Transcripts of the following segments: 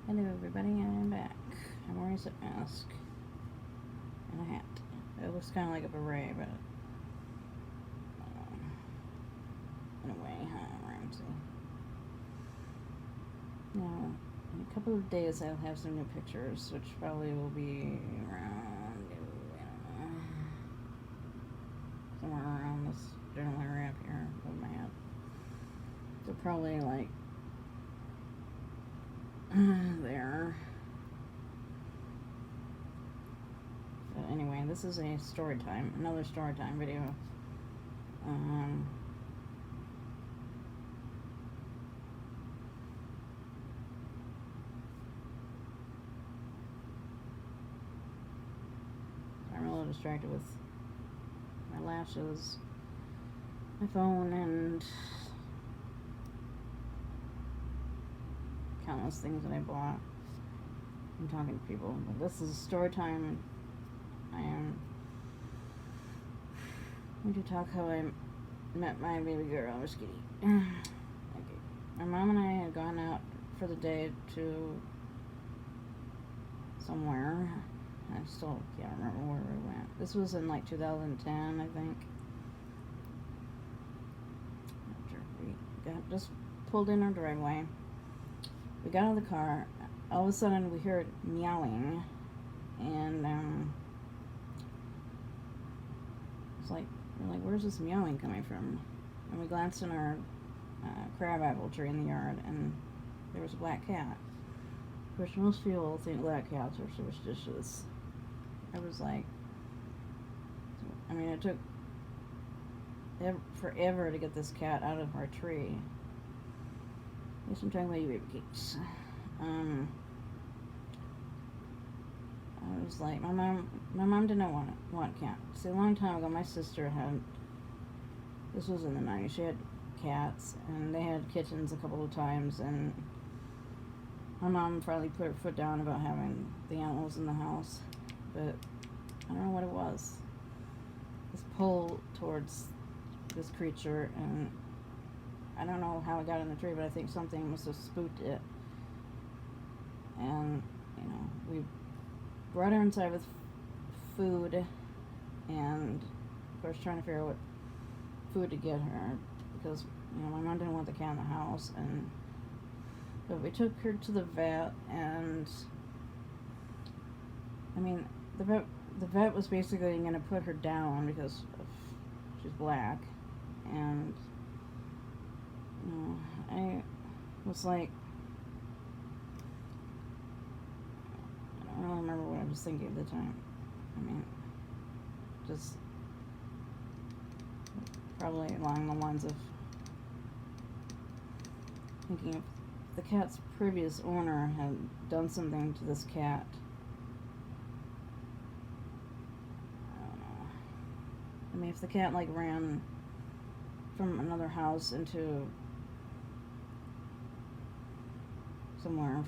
Hello everybody, I'm back. I'm wearing a mask and a hat. It looks kind of like a beret, but in a way, hi, Ramsey. Now, in a couple of days I'll have some new pictures, which probably will be around, I don't know, somewhere around this general area up here of my head. So probably like there. But anyway, this is a story time, another story time video. Um, I'm a little distracted with my lashes, my phone, and countless things that I bought. I'm talking to people, but this is story time. I am going to talk how I met my baby girl, Miss Kitty. Okay. My mom and I had gone out for the day to somewhere. I still can't remember where we went. This was in like 2010, I think. After we just pulled in our driveway. We got out of the car. All of a sudden, we heard meowing, and it's like we're like, "Where's this meowing coming from?" And we glanced in our crabapple tree in the yard, and there was a black cat. Which most people think black cats are superstitious. I was like, I mean, it took forever to get this cat out of our tree. Yes, I'm talking about you baby cakes. I was like, my mom didn't want cat. See, a long time ago, my sister had, this was in the 90s, she had cats, and they had kittens a couple of times, and my mom finally put her foot down about having the animals in the house, but I don't know what it was. This pull towards this creature, and I don't know how it got in the tree, but I think something must have spooked it. And, we brought her inside with food, and of course trying to figure out what food to get her, because, my mom didn't want the cat in the house, but we took her to the vet, and, the vet was basically going to put her down because she's black, and, I was like, I don't remember what I was thinking at the time. Just probably along the lines of thinking if the cat's previous owner had done something to this cat. I don't know. If the cat ran from another house into somewhere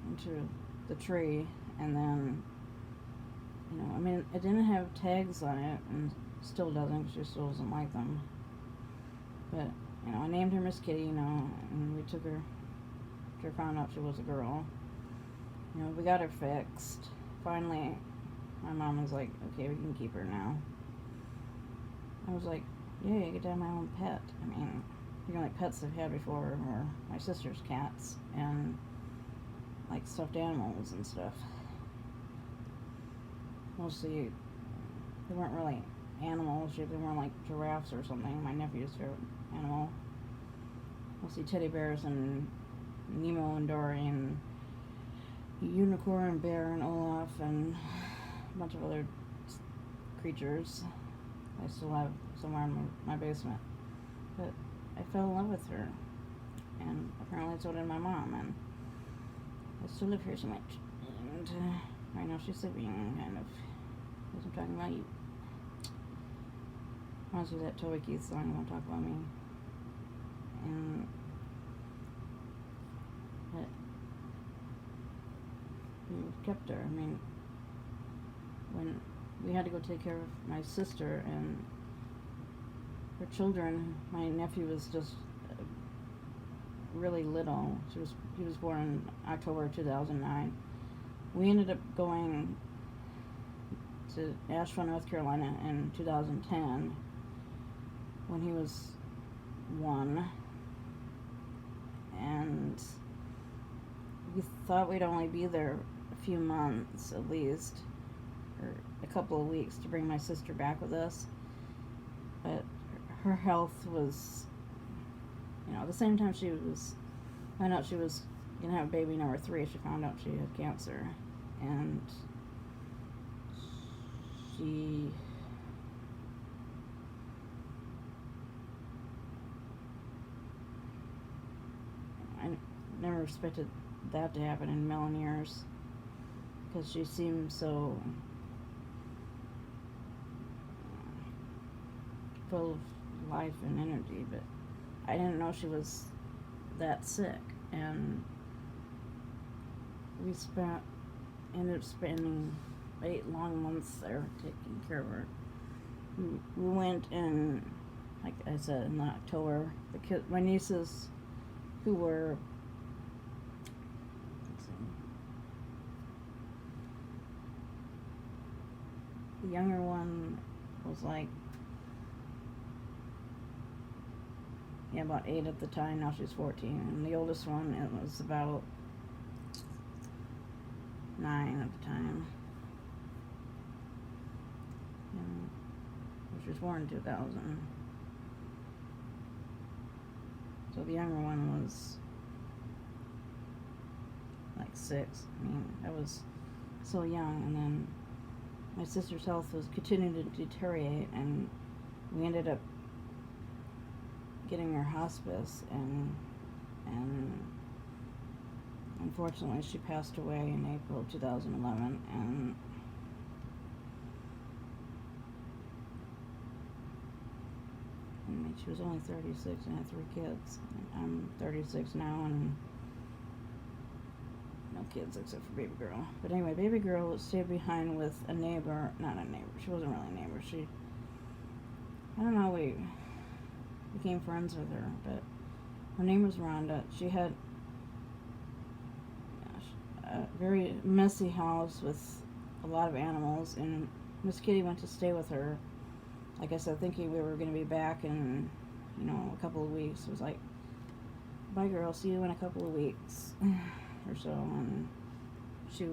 into the tree, and then, it didn't have tags on it, and still doesn't, because she still doesn't like them. But, I named her Miss Kitty, and we took her, after found out she was a girl. We got her fixed. Finally, my mom was like, okay, we can keep her now. I was like, yay, I get to have my own pet. The only pets I've had before were my sister's cats, and like stuffed animals and stuff. Mostly, they weren't really animals, they weren't like giraffes or something, my nephew's favorite animal. Mostly teddy bears and Nemo and Dory and Unicorn, Bear, and Olaf, and a bunch of other creatures I still have somewhere in my basement. But I fell in love with her, and apparently so did my mom, and I still live here so much. And right now she's sleeping, kind of. Because I'm talking about you. Reminds me of that Toby Keith song, Won't Talk About Me. And we kept her. When we had to go take care of my sister and her children, my nephew was just really little. He was born in October 2009. We ended up going to Asheville, North Carolina in 2010 when he was 1, and we thought we'd only be there a few months at least, or a couple of weeks, to bring my sister back with us. But her health was, at the same time found out she was gonna have baby number 3, she found out she had cancer, and I never expected that to happen in a million years, because she seemed so full of life and energy, but I didn't know she was that sick. And we ended up spending 8 long months there taking care of her. We went in, like I said, in October. My nieces, who were, the younger one was like, about 8 at the time. Now she's 14, and the oldest one, it was about 9 at the time. And she was born in 2000. So the younger one was like 6. I mean, I was so young, and then my sister's health was continuing to deteriorate, and we ended up getting her hospice, and unfortunately she passed away in April of 2011, and she was only 36 and had 3 kids. I'm 36 now, and no kids except for baby girl. But anyway, baby girl stayed behind with a neighbor. Not a neighbor, she wasn't really a neighbor. I don't know, we became friends with her, but her name was Rhonda. She had a very messy house with a lot of animals, and Miss Kitty went to stay with her, like I said, thinking we were going to be back in, a couple of weeks. It was like, bye girl, see you in a couple of weeks or so, and she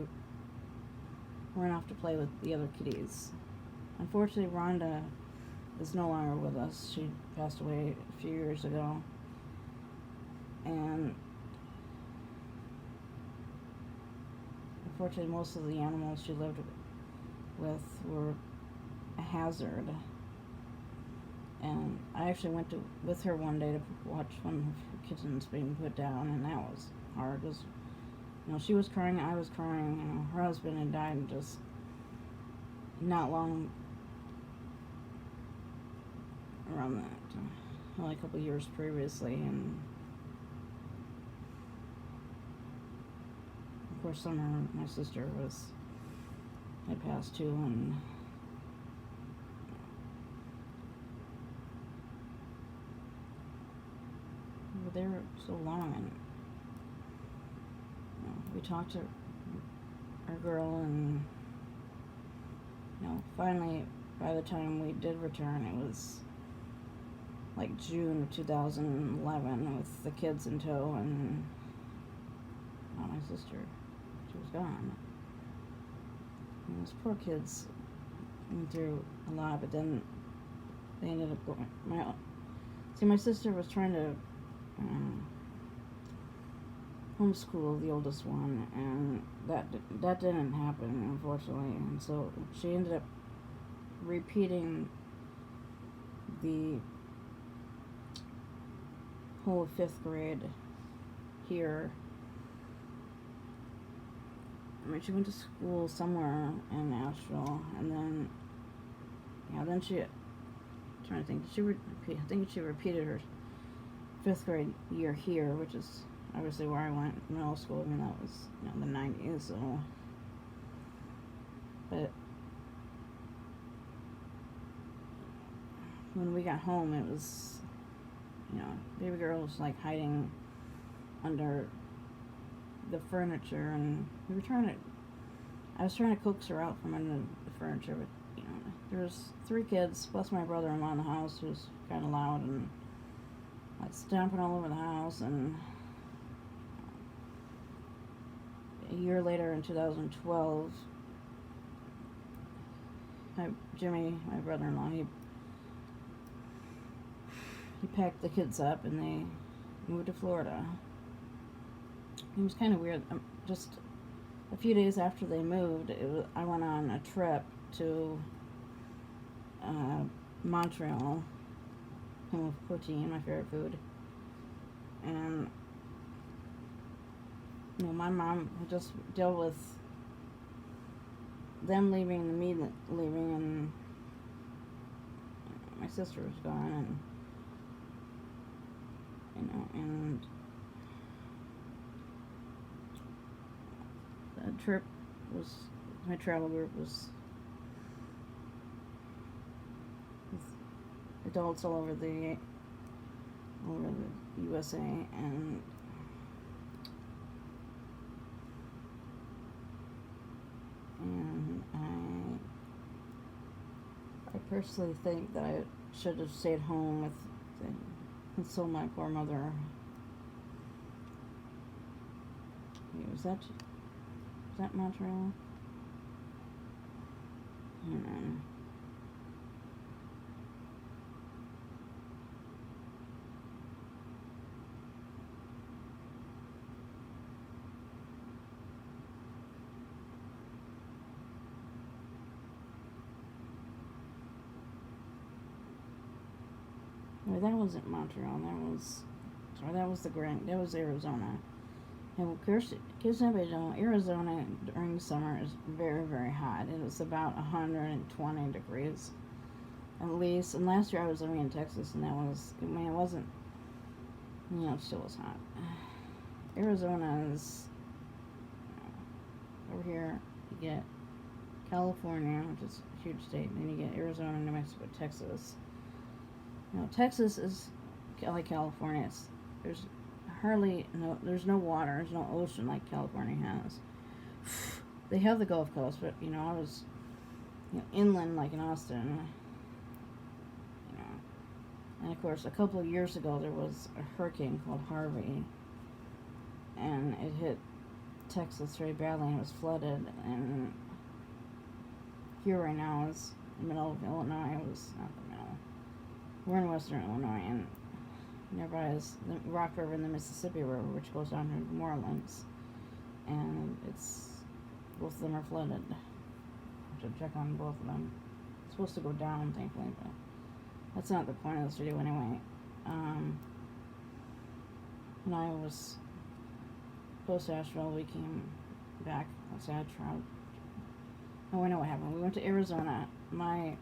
ran off to play with the other kitties. Unfortunately, Rhonda is no longer with us. She passed away a few years ago, and unfortunately most of the animals she lived with were a hazard. And I actually went with her one day to watch one of her kittens being put down, and that was hard, because she was crying, I was crying. Her husband had died just not long around that, only a couple years previously, and of course Summer, my sister, had passed too, and we were there so long, and we talked to our girl, and finally, by the time we did return, it was like June of 2011 with the kids in tow, and my sister, she was gone. And those poor kids went through a lot, but then they ended up going. My sister was trying to homeschool the oldest one, and that didn't happen, unfortunately, and so she ended up repeating the whole of 5th grade here. She went to school somewhere in Asheville, and then she, I'm trying to think, I think she repeated her 5th grade year here, which is obviously where I went middle school. I mean, that was the 90s, so. But when we got home, it was, baby girl was like hiding under the furniture, and I was trying to coax her out from under the furniture, but there was 3 kids plus my brother-in-law in the house, who's kind of loud and like stomping all over the house. And a year later, in 2012, Jimmy, my brother-in-law, he packed the kids up and they moved to Florida. It was kind of weird. Just a few days after they moved, I went on a trip to Montreal, home of poutine, my favorite food. And my mom had just dealt with them leaving and me leaving, and my sister was gone, and the trip was, my travel group was with adults all over the USA, and I personally think that I should have stayed home with console my poor mother. Was that Montreal? I don't know. Well, that wasn't Montreal. That was Arizona. And of course, kids nobody know, Arizona during the summer is very, very hot. It was about 120 degrees at least. And last year I was living in Texas, and it wasn't, it still was hot. Arizona is, over here you get California, which is a huge state, and then you get Arizona, New Mexico, Texas. Texas is like California. There's no water, there's no ocean like California has. They have the Gulf Coast, but I was inland like in Austin. And of course, a couple of years ago there was a hurricane called Harvey, and it hit Texas very badly, and it was flooded. And here right now is the middle of Illinois. It was not the middle. We're in western Illinois, and nearby is the Rock River and the Mississippi River, which goes down to New Orleans, and both of them are flooded. I have to check on both of them. It's supposed to go down, thankfully, but that's not the point of this video anyway. When I was post Asheville, we came back. I traveled. Oh, I know what happened. We went to Arizona. My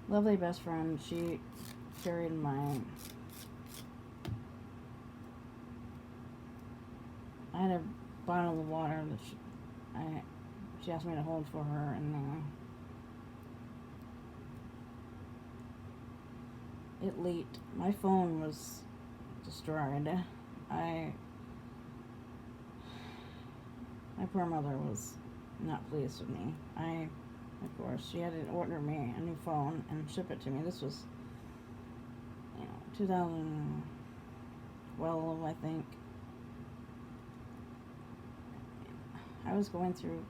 lovely best friend, she carried I had a bottle of water that she asked me to hold for her, and it leaked. My phone was destroyed. My poor mother was not pleased with me. Of course, she had to order me a new phone and ship it to me. This was, 2012, I think. I was going through,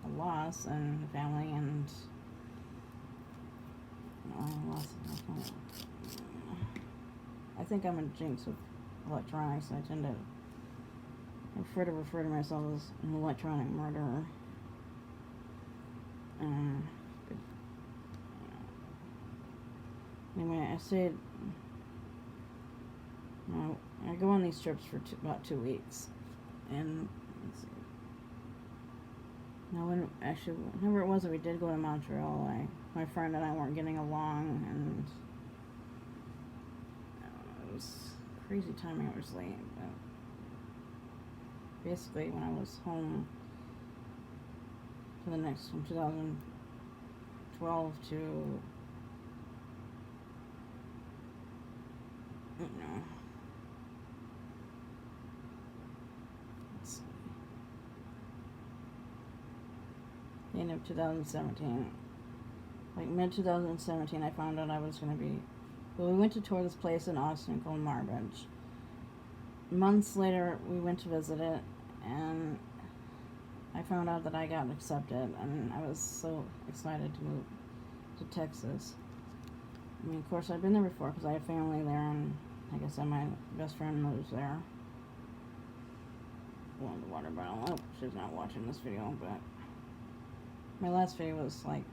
a loss in the family, and I lost my phone. I think I'm a jinx with electronics. I tend to refer to myself as an electronic murderer. But, anyway, I go on these trips for about 2 weeks, and let's see. Now, whenever it was that we did go to Montreal, my friend and I weren't getting along, and it was crazy timing. I was late, but basically when I was home for the next from 2012 to the end of 2017. Like mid-2017, I found out I was going to be... Well, we went to tour this place in Austin called Marbridge. Months later, we went to visit it, and I found out that I got accepted, and I was so excited to move to Texas. I mean, of course, I've been there before because I have family there, and like I said, my best friend lives there. Well, the water bottle. Oh, she's not watching this video, but my last video was like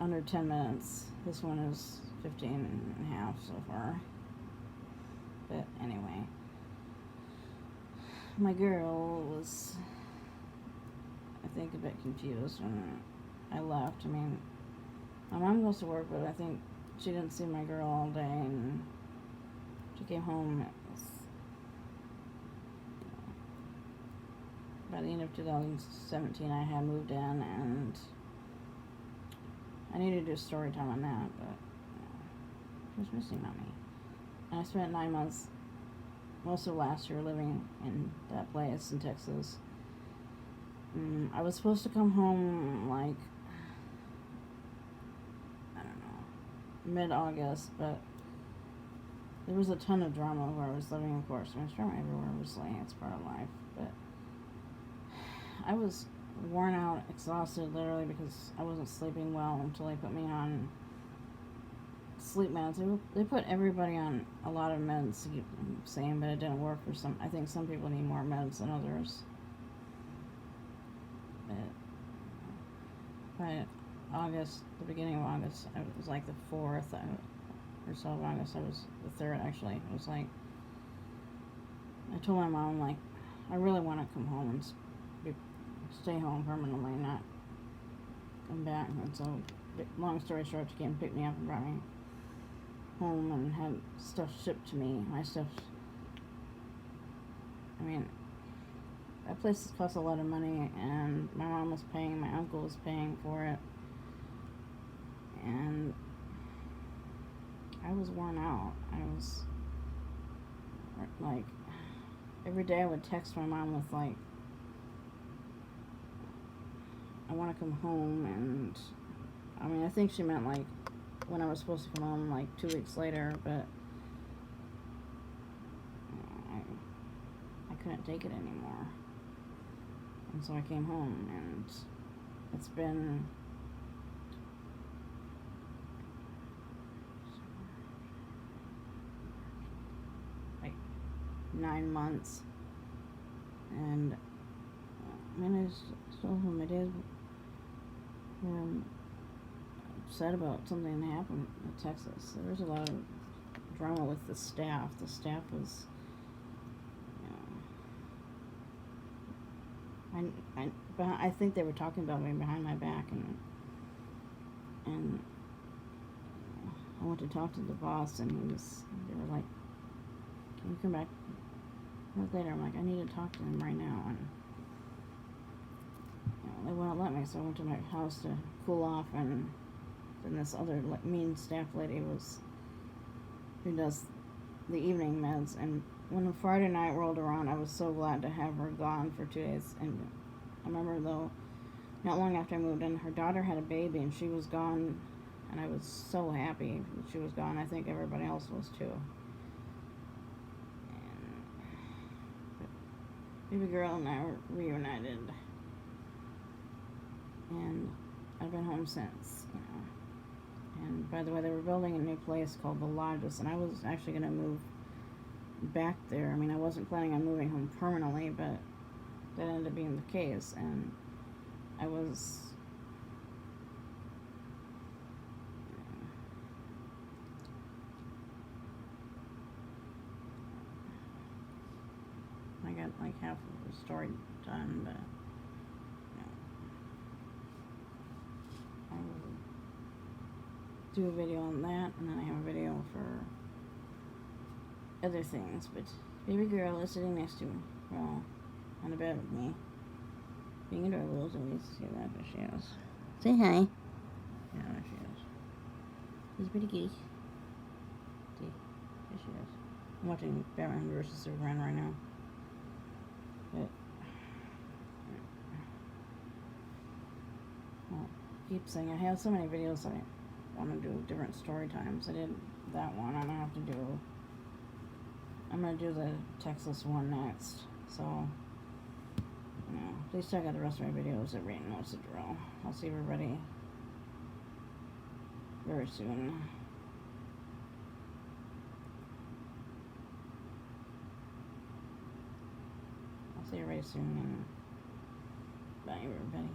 under 10 minutes. This one is 15 and a half so far. But anyway, my girl was, I think, a bit confused when I left. I mean, my mom goes to work, but I think she didn't see my girl all day, and she came home. By the end of 2017, I had moved in, and I need to do a story time on that, but she was missing Mommy. And I spent 9 months, most of last year, living in that place in Texas. I was supposed to come home, like, I don't know, mid-August, but there was a ton of drama where I was living, of course. I mean, there's drama everywhere, obviously. It's part of life, but I was worn out, exhausted, literally, because I wasn't sleeping well until they put me on sleep meds. They put everybody on a lot of meds, to keep them sane, but it didn't work for some. I think some people need more meds than others. But by August, the beginning of August, it was like the 4th or so of August. I was the 3rd, actually. It was like, I told my mom, like, I really want to come home and stay home permanently, not come back. And so, long story short, she came and picked me up and brought me home and had stuff shipped to me. My stuff, I mean, that place cost a lot of money, and my mom was paying, my uncle was paying for it, and I was worn out. I was, like, every day I would text my mom with, like, I want to come home, and I mean, I think she meant, like, when I was supposed to come home, like, 2 weeks later, but I couldn't take it anymore, and so I came home, and it's been like 9 months, and I mean, I still have my days where I'm upset about something that happened in Texas. There was a lot of drama with the staff. The staff was, I think they were talking about me behind my back, and I went to talk to the boss, and they were like, "Can you come back a month later?" I'm like, "I need to talk to him right now," and they wouldn't let me, so I went to my house to cool off, and then this other mean staff lady who does the evening meds, and when the Friday night rolled around, I was so glad to have her gone for 2 days. And I remember, though, not long after I moved in, her daughter had a baby, and she was gone, and I was so happy that she was gone. I think everybody else was too. And baby girl and I were reunited, and I've been home since, And by the way, they were building a new place called the Lodges, and I was actually going to move back there. I mean, I wasn't planning on moving home permanently, but that ended up being the case, and I was, I got like half of the story done, but I will do a video on that, and then I have a video for other things. But baby girl is sitting next to me, well, on the bed with me, being adorable as always. See that? There she is. Say hi. Yeah, there she is. She's pretty geek. See, there she is. I'm watching Batman vs. Superman right now. But keep saying I have so many videos I want to do different story times. I did that one. I'm gonna do the Texas one next. So, you know, please check out the rest of my videos. Everybody knows the drill. I'll see everybody very soon. I'll see you very soon, and bye everybody.